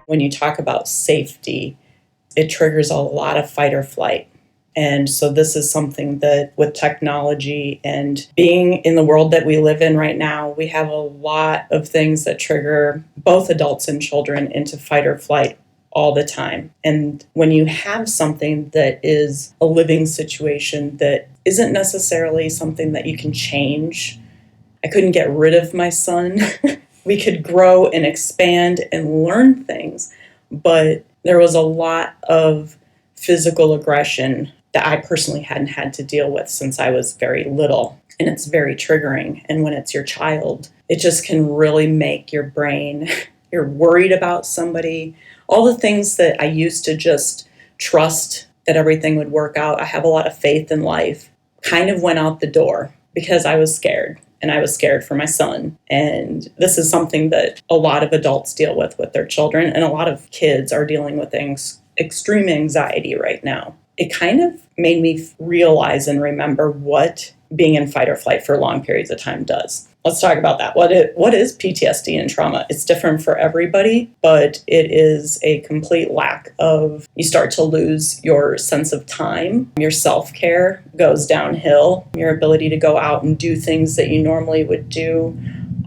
when you talk about safety, it triggers a lot of fight or flight. And so this is something that with technology and being in the world that we live in right now, we have a lot of things that trigger both adults and children into fight or flight all the time. And when you have something that is a living situation that isn't necessarily something that you can change, I couldn't get rid of my son. We could grow and expand and learn things, but there was a lot of physical aggression that I personally hadn't had to deal with since I was very little. And it's very triggering. And when it's your child, it just can really make your brain, you're worried about somebody. All the things that I used to just trust that everything would work out, I have a lot of faith in life, kind of went out the door because I was scared. And I was scared for my son. And this is something that a lot of adults deal with their children. And a lot of kids are dealing with extreme anxiety right now. It kind of made me realize and remember what being in fight or flight for long periods of time does. Let's talk about that. What is PTSD and trauma? It's different for everybody, but it is a complete lack of, you start to lose your sense of time. Your self-care goes downhill. Your ability to go out and do things that you normally would do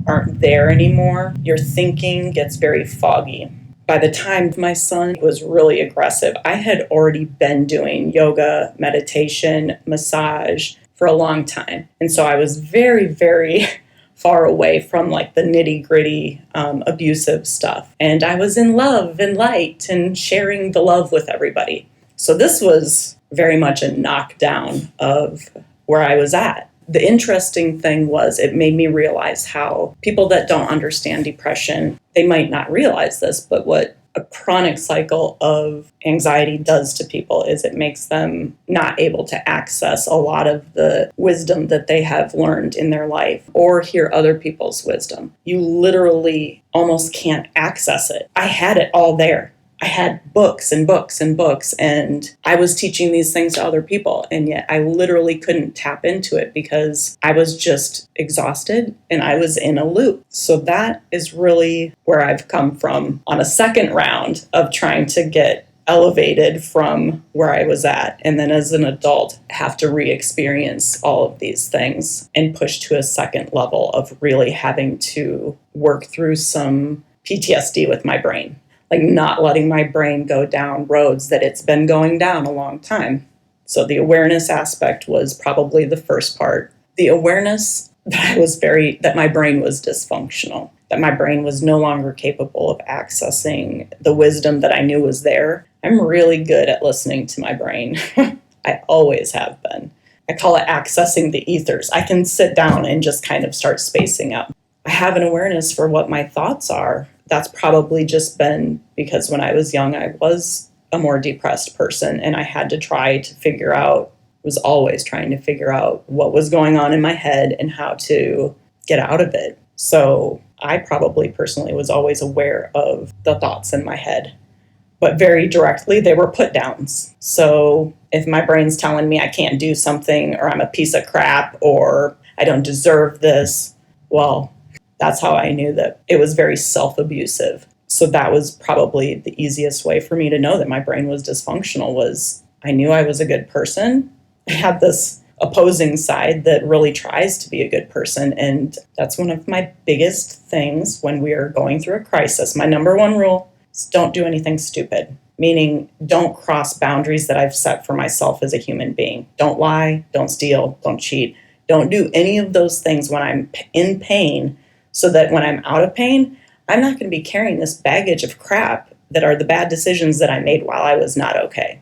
aren't there anymore. Your thinking gets very foggy. By the time my son was really aggressive, I had already been doing yoga, meditation, massage for a long time. And so I was very, very far away from like the nitty gritty abusive stuff. And I was in love and light and sharing the love with everybody. So this was very much a knockdown of where I was at. The interesting thing was it made me realize how people that don't understand depression, they might not realize this, but what a chronic cycle of anxiety does to people is it makes them not able to access a lot of the wisdom that they have learned in their life or hear other people's wisdom. You literally almost can't access it. I had it all there. I had books and books and books, and I was teaching these things to other people, and yet I literally couldn't tap into it because I was just exhausted and I was in a loop. So that is really where I've come from on a second round of trying to get elevated from where I was at. And then as an adult, have to re-experience all of these things and push to a second level of really having to work through some PTSD with my brain. Like not letting my brain go down roads that it's been going down a long time. So the awareness aspect was probably the first part. The awareness that my brain was dysfunctional, that my brain was no longer capable of accessing the wisdom that I knew was there. I'm really good at listening to my brain. I always have been. I call it accessing the ethers. I can sit down and just kind of start spacing out. I have an awareness for what my thoughts are. That's probably just been because when I was young, I was a more depressed person and I had to was always trying to figure out what was going on in my head and how to get out of it. So I probably personally was always aware of the thoughts in my head, but very directly they were put downs. So if my brain's telling me I can't do something or I'm a piece of crap or I don't deserve this, well, that's how I knew that it was very self-abusive. So that was probably the easiest way for me to know that my brain was dysfunctional was I knew I was a good person. I had this opposing side that really tries to be a good person. And that's one of my biggest things when we are going through a crisis. My number one rule is don't do anything stupid, meaning don't cross boundaries that I've set for myself as a human being. Don't lie, don't steal, don't cheat. Don't do any of those things when I'm in pain, so that when I'm out of pain, I'm not going to be carrying this baggage of crap that are the bad decisions that I made while I was not okay.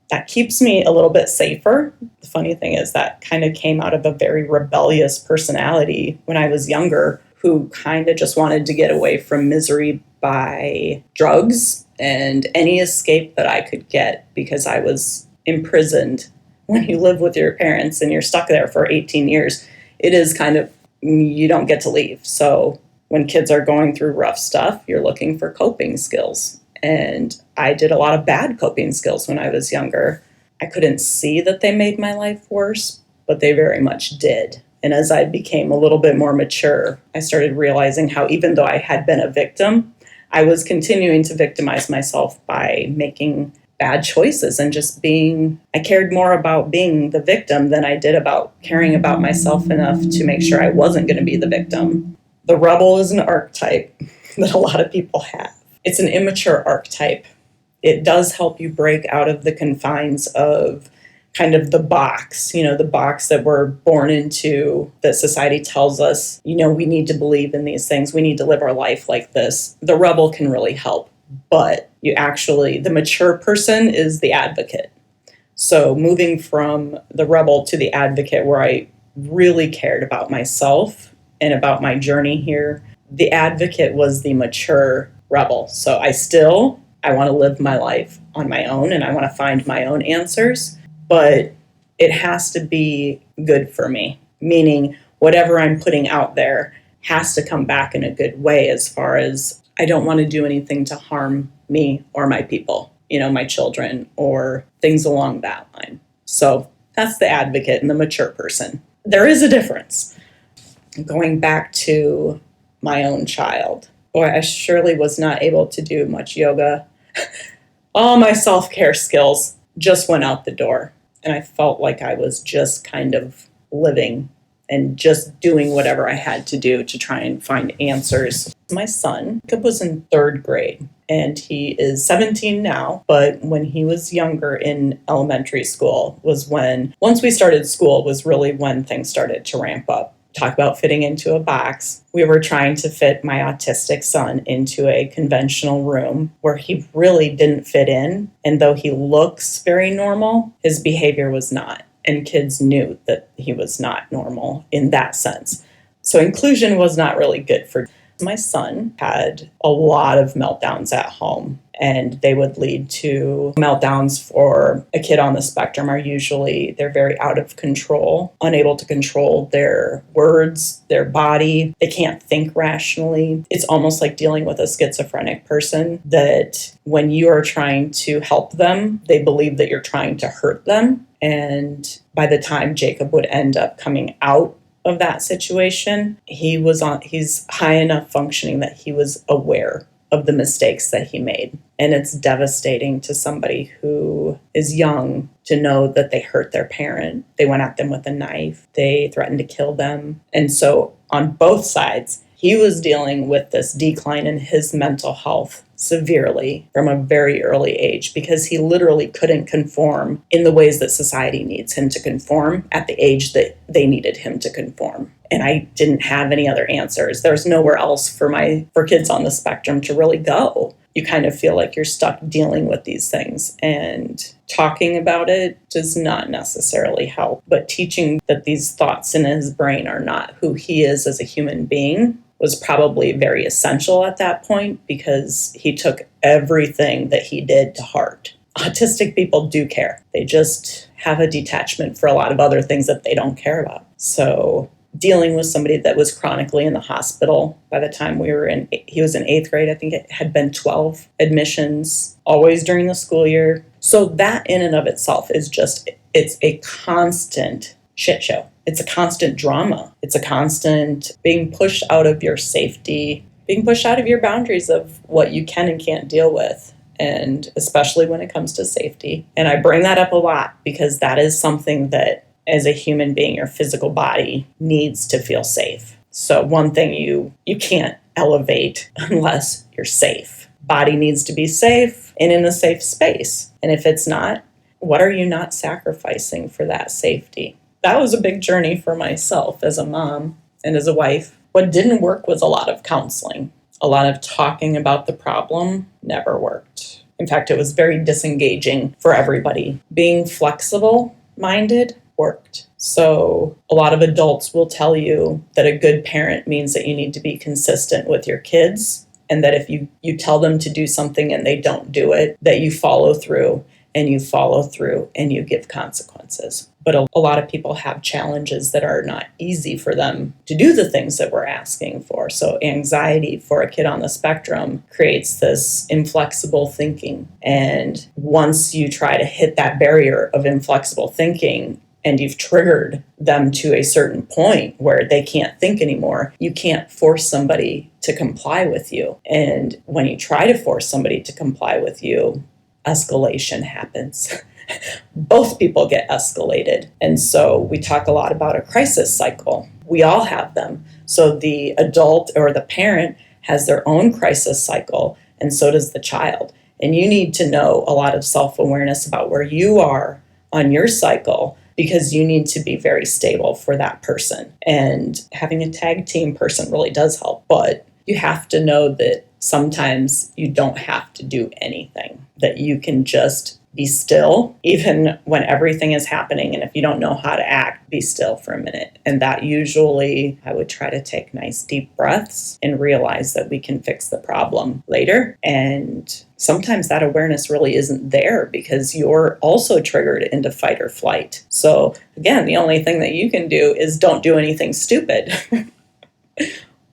That keeps me a little bit safer. The funny thing is that kind of came out of a very rebellious personality when I was younger, who kind of just wanted to get away from misery by drugs and any escape that I could get because I was imprisoned. When you live with your parents and you're stuck there for 18 years, it is kind of you don't get to leave. So when kids are going through rough stuff, you're looking for coping skills. And I did a lot of bad coping skills when I was younger. I couldn't see that they made my life worse, but they very much did. And as I became a little bit more mature, I started realizing how even though I had been a victim, I was continuing to victimize myself by making bad choices and just I cared more about being the victim than I did about caring about myself enough to make sure I wasn't going to be the victim. The rebel is an archetype that a lot of people have. It's an immature archetype. It does help you break out of the confines of kind of the box, the box that we're born into, that society tells us, we need to believe in these things. We need to live our life like this. The rebel can really help, but the mature person is the advocate. So moving from the rebel to the advocate, where I really cared about myself and about my journey here, the advocate was the mature rebel. So I want to live my life on my own, and I want to find my own answers. But it has to be good for me, meaning whatever I'm putting out there has to come back in a good way, as far as I don't want to do anything to harm me or my people, my children or things along that line. So that's the advocate and the mature person. There is a difference. Going back to my own child, boy, I surely was not able to do much yoga. All my self-care skills just went out the door. And I felt like I was just kind of living and just doing whatever I had to do to try and find answers. My son was in 3rd grade, and he is 17 now. But when he was younger in elementary school once we started school, was really when things started to ramp up. Talk about fitting into a box. We were trying to fit my autistic son into a conventional room where he really didn't fit in. And though he looks very normal, his behavior was not. And kids knew that he was not normal in that sense. So inclusion was not really good for my son. Had a lot of meltdowns at home, and they would lead to meltdowns for a kid on the spectrum. They're very out of control, unable to control their words, their body. They can't think rationally. It's almost like dealing with a schizophrenic person, that when you are trying to help them, they believe that you're trying to hurt them. And by the time Jacob would end up coming out of that situation, he's high enough functioning that he was aware of the mistakes that he made. And it's devastating to somebody who is young to know that they hurt their parent. They went at them with a knife. They threatened to kill them. And so on both sides, he was dealing with this decline in his mental health severely from a very early age, because he literally couldn't conform in the ways that society needs him to conform at the age that they needed him to conform. And I didn't have any other answers. There's nowhere else for kids on the spectrum to really go. You kind of feel like you're stuck dealing with these things, and talking about it does not necessarily help. But teaching that these thoughts in his brain are not who he is as a human being was probably very essential at that point, because he took everything that he did to heart. Autistic people do care. They just have a detachment for a lot of other things that they don't care about. So dealing with somebody that was chronically in the hospital by the time he was in 8th grade, I think it had been 12 admissions, always during the school year. So that in and of itself it's a constant shit show. It's a constant drama. It's a constant being pushed out of your safety, being pushed out of your boundaries of what you can and can't deal with. And especially when it comes to safety. And I bring that up a lot because that is something that as a human being, your physical body needs to feel safe. So one thing you can't elevate unless you're safe. Body needs to be safe and in a safe space. And if it's not, what are you not sacrificing for that safety? That was a big journey for myself as a mom and as a wife. What didn't work was a lot of counseling. A lot of talking about the problem never worked. In fact, it was very disengaging for everybody. Being flexible-minded worked. So a lot of adults will tell you that a good parent means that you need to be consistent with your kids, and that if you tell them to do something and they don't do it, that you follow through and you follow through and you give consequences. But a lot of people have challenges that are not easy for them to do the things that we're asking for. So anxiety for a kid on the spectrum creates this inflexible thinking. And once you try to hit that barrier of inflexible thinking, and you've triggered them to a certain point where they can't think anymore, you can't force somebody to comply with you. And when you try to force somebody to comply with you, escalation happens. Both people get escalated. And so we talk a lot about a crisis cycle. We all have them. So the adult or the parent has their own crisis cycle, and so does the child. And you need to know a lot of self-awareness about where you are on your cycle, because you need to be very stable for that person. And having a tag team person really does help, but you have to know that sometimes you don't have to do anything, that you can just be still, even when everything is happening. And if you don't know how to act, be still for a minute. And that usually, I would try to take nice deep breaths and realize that we can fix the problem later. And sometimes that awareness really isn't there because you're also triggered into fight or flight. So again, the only thing that you can do is don't do anything stupid.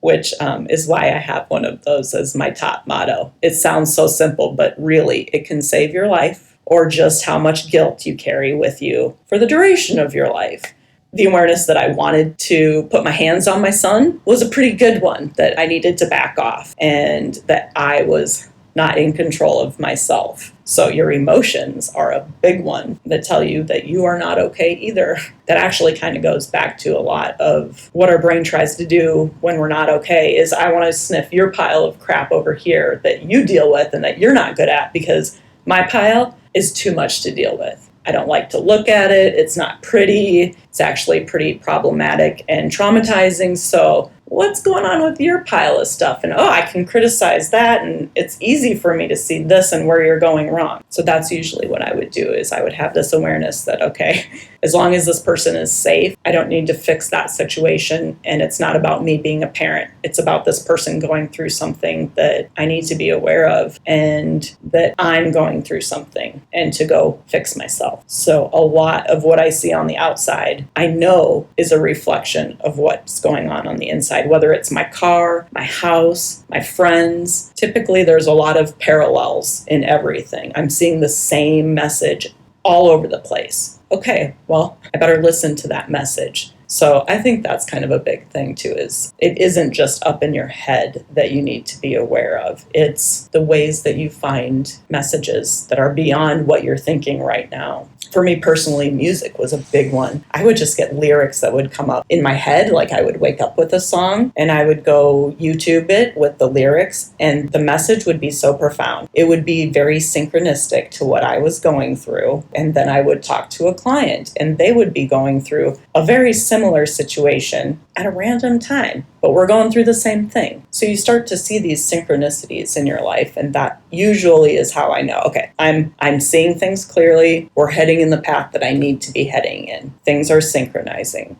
Which is why I have one of those as my top motto. It sounds so simple, but really it can save your life, or just how much guilt you carry with you for the duration of your life. The awareness that I wanted to put my hands on my son was a pretty good one, that I needed to back off and that I was not in control of myself. So your emotions are a big one that tell you that you are not okay either. That actually kind of goes back to a lot of what our brain tries to do when we're not okay, is I want to sniff your pile of crap over here that you deal with and that you're not good at, because my pile is too much to deal with. I don't like to look at it. It's not pretty. It's actually pretty problematic and traumatizing. So what's going on with your pile of stuff? And I can criticize that, and it's easy for me to see this and where you're going wrong. So that's usually what I would do, is I would have this awareness that, okay, as long as this person is safe, I don't need to fix that situation. And it's not about me being a parent. It's about this person going through something that I need to be aware of, and that I'm going through something, and to go fix myself. So a lot of what I see on the outside, I know is a reflection of what's going on the inside, whether it's my car, my house, my friends. Typically, there's a lot of parallels in everything. I'm seeing the same message all over the place. Okay, well, I better listen to that message. So I think that's kind of a big thing too, is it isn't just up in your head that you need to be aware of. It's the ways that you find messages that are beyond what you're thinking right now. For me personally, music was a big one. I would just get lyrics that would come up in my head, like I would wake up with a song and I would go YouTube it with the lyrics, and the message would be so profound. It would be very synchronistic to what I was going through. And then I would talk to a client and they would be going through a very similar situation at a random time, but we're going through the same thing. So you start to see these synchronicities in your life, and that usually is how I know, okay, I'm seeing things clearly. We're heading in the path that I need to be heading in. Things are synchronizing.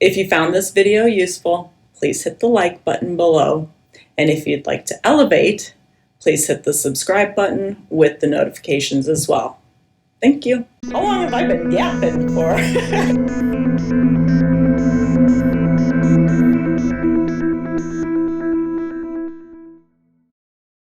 If you found this video useful, please hit the like button below. And if you'd like to elevate, please hit the subscribe button with the notifications as well. Thank you. How long have I been yapping for?